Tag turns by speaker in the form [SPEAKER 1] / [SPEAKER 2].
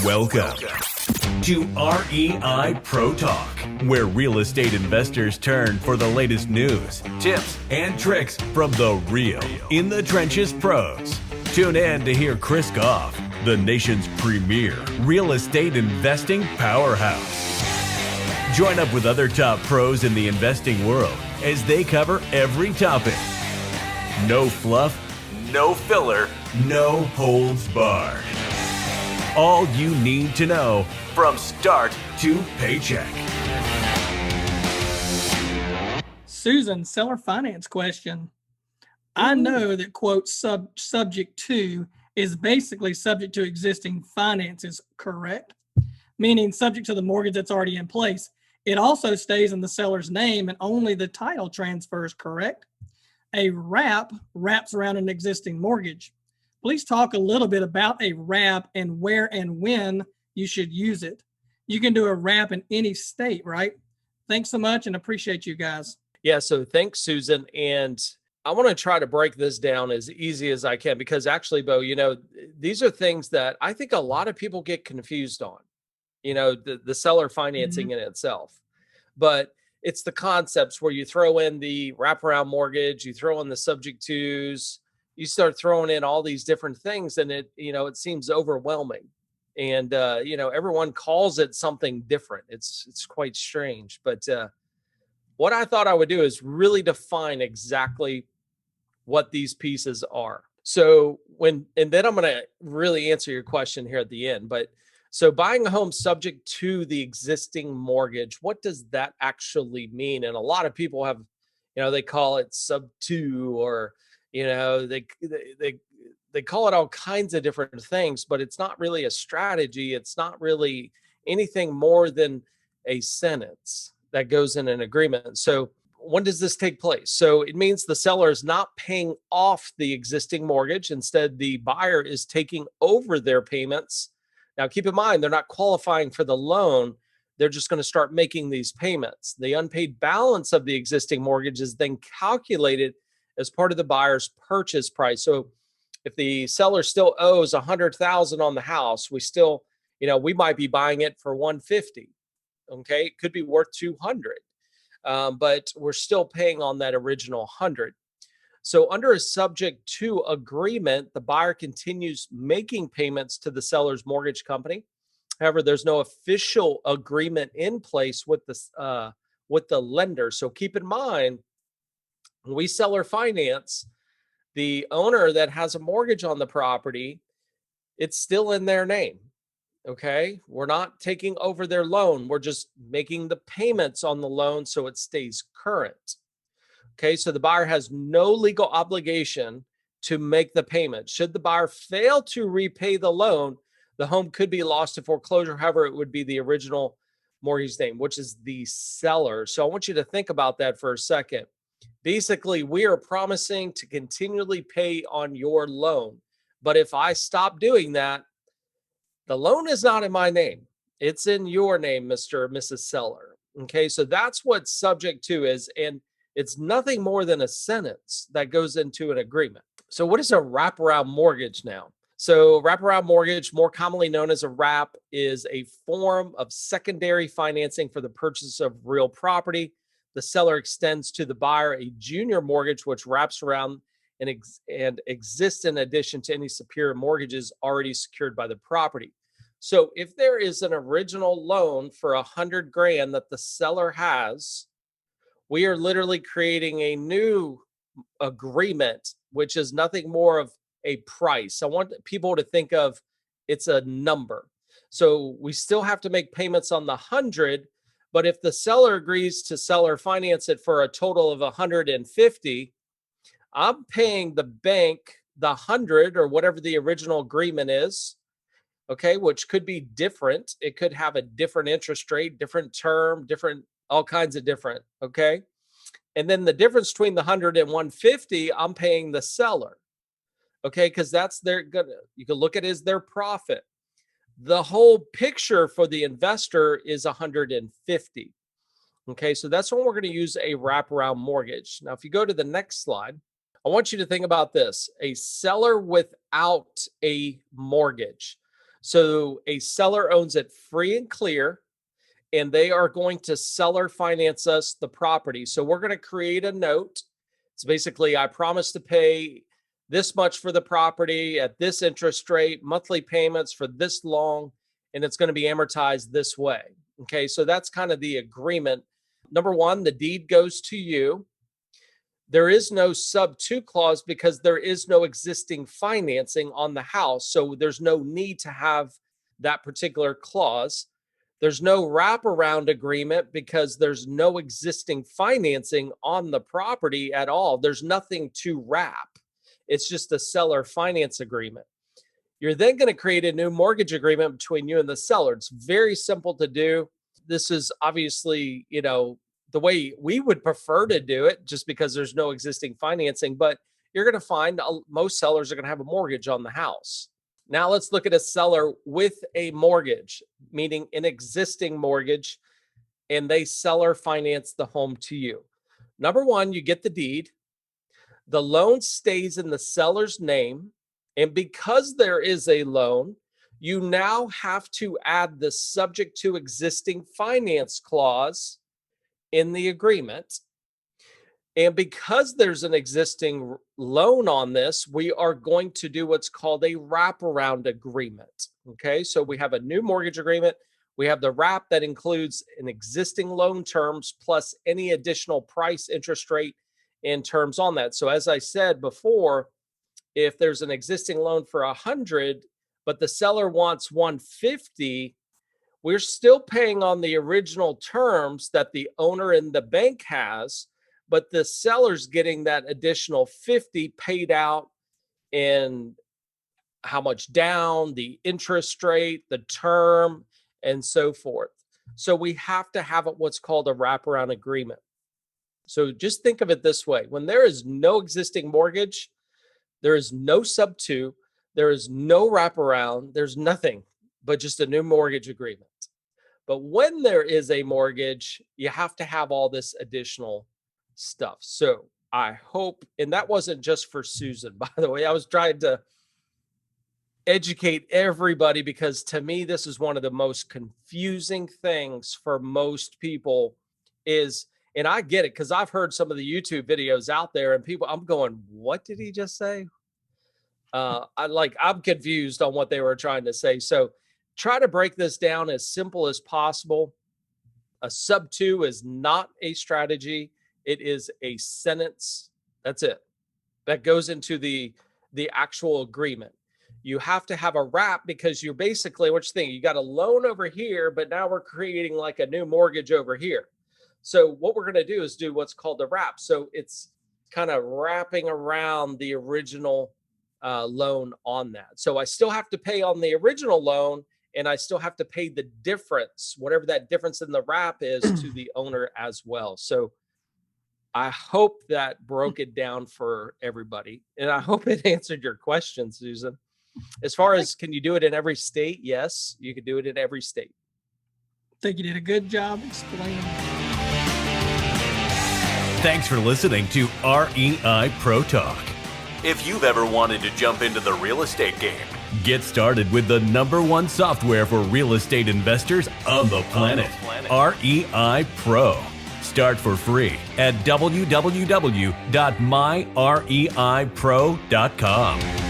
[SPEAKER 1] Welcome to REI Pro Talk, where real estate investors turn for the latest news, tips, and tricks from the real in the trenches pros. Tune in to hear Chris Goff, the nation's premier real estate investing powerhouse. Join up with other top pros in the investing world as they cover every topic. No fluff, no filler, no holds barred. All you need to know from start to paycheck.
[SPEAKER 2] Susan, seller finance question. I know that, quote, subject to is basically subject to existing finances, correct? Meaning subject to the mortgage that's already in place. It also stays in the seller's name and only the title transfers, correct? A wrap wraps around an existing mortgage. Please talk a little bit about a wrap and where and when you should use it. You can do a wrap in any state, right? Thanks so much and appreciate you guys.
[SPEAKER 3] Yeah, so thanks, Susan. And I want to try to break this down as easy as I can, because actually, Bo, these are things that I think a lot of people get confused on, the seller financing in itself. But it's the concepts where you throw in the wraparound mortgage, you throw in the subject tos, you start throwing in all these different things, and it seems overwhelming. And, everyone calls it something different. It's quite strange. But what I thought I would do is really define exactly what these pieces are. So and then I'm going to really answer your question here at the end. But so buying a home subject to the existing mortgage, what does that actually mean? And a lot of people have, they call it sub to, or, they call it all kinds of different things, but it's not really a strategy. It's not really anything more than a sentence that goes in an agreement. So when does this take place? So it means the seller is not paying off the existing mortgage. Instead, the buyer is taking over their payments. Now, keep in mind, they're not qualifying for the loan. They're just going to start making these payments. The unpaid balance of the existing mortgage is then calculated as part of the buyer's purchase price. So if the seller still owes $100,000 on the house, we still, we might be buying it for $150,000. Okay, it could be worth $200,000, but we're still paying on that original $100,000. So under a subject to agreement, the buyer continues making payments to the seller's mortgage company. However, there's no official agreement in place with the lender. So keep in mind, when we seller finance, the owner that has a mortgage on the property, it's still in their name. Okay, we're not taking over their loan. We're just making the payments on the loan so it stays current. Okay, so the buyer has no legal obligation to make the payment. Should the buyer fail to repay the loan, the home could be lost to foreclosure. However, it would be the original mortgage name, which is the seller. So I want you to think about that for a second. Basically, we are promising to continually pay on your loan. But if I stop doing that, the loan is not in my name. It's in your name, Mr. or Mrs. Seller. Okay, so that's what subject to is. And it's nothing more than a sentence that goes into an agreement. So what is a wraparound mortgage now? So wraparound mortgage, more commonly known as a wrap, is a form of secondary financing for the purchase of real property. The seller extends to the buyer a junior mortgage, which wraps around and exists in addition to any superior mortgages already secured by the property. So if there is an original loan for $100,000 that the seller has, we are literally creating a new agreement, which is nothing more of a price. I want people to think of it's a number. So we still have to make payments on the 100, but if the seller agrees to seller finance it for a total of 150, I'm paying the bank the 100 or whatever the original agreement is, okay, which could be different. It could have a different interest rate, different term, different, all kinds of different, okay? And then the difference between the 100 and 150, I'm paying the seller, okay? Because that's you can look at it as their profit. The whole picture for the investor is 150. Okay, so that's when we're going to use a wraparound mortgage. Now, if you go to the next slide, I want you to think about this: a seller without a mortgage. So a seller owns it free and clear, and they are going to seller finance us the property. So we're going to create a note. It's basically, I promise to pay this much for the property at this interest rate, monthly payments for this long, and it's going to be amortized this way. Okay, so that's kind of the agreement. Number one, the deed goes to you. There is no sub 2 clause because there is no existing financing on the house. So there's no need to have that particular clause. There's no wraparound agreement because there's no existing financing on the property at all. There's nothing to wrap. It's just a seller finance agreement. You're then going to create a new mortgage agreement between you and the seller. It's very simple to do. This is obviously, the way we would prefer to do it, just because there's no existing financing, but you're going to find most sellers are going to have a mortgage on the house. Now let's look at a seller with a mortgage, meaning an existing mortgage, and they seller finance the home to you. Number one, you get the deed. The loan stays in the seller's name. And because there is a loan, you now have to add the subject to existing finance clause in the agreement. And because there's an existing loan on this, we are going to do what's called a wraparound agreement. Okay, so we have a new mortgage agreement. We have the wrap that includes an existing loan terms plus any additional price, interest rate, and terms on that. So as I said before, if there's an existing loan for 100, but the seller wants 150, we're still paying on the original terms that the owner and the bank has, but the seller's getting that additional 50 paid out in how much down, the interest rate, the term, and so forth. So we have to have what's called a wraparound agreement. So just think of it this way. When there is no existing mortgage, there is no sub 2, there is no wraparound, there's nothing but just a new mortgage agreement. But when there is a mortgage, you have to have all this additional stuff. So I hope, and that wasn't just for Susan, by the way, I was trying to educate everybody because to me, this is one of the most confusing things for most people is, and I get it because I've heard some of the YouTube videos out there and people, I'm going, what did he just say? I'm confused on what they were trying to say. So try to break this down as simple as possible. A sub 2 is not a strategy. It is a sentence. That's it. That goes into the actual agreement. You have to have a wrap because you're basically, what you think, you got a loan over here, but now we're creating like a new mortgage over here. So what we're going to do is do what's called the wrap. So it's kind of wrapping around the original loan on that. So I still have to pay on the original loan, and I still have to pay the difference, whatever that difference in the wrap is, to the owner as well. So I hope that broke it down for everybody, and I hope it answered your question, Susan. As far as can you do it in every state? Yes, you can do it in every state.
[SPEAKER 2] I think you did a good job explaining.
[SPEAKER 1] Thanks for listening to REI Pro Talk. If you've ever wanted to jump into the real estate game, get started with the #1 software for real estate investors on the planet, REI Pro. Start for free at www.myreipro.com.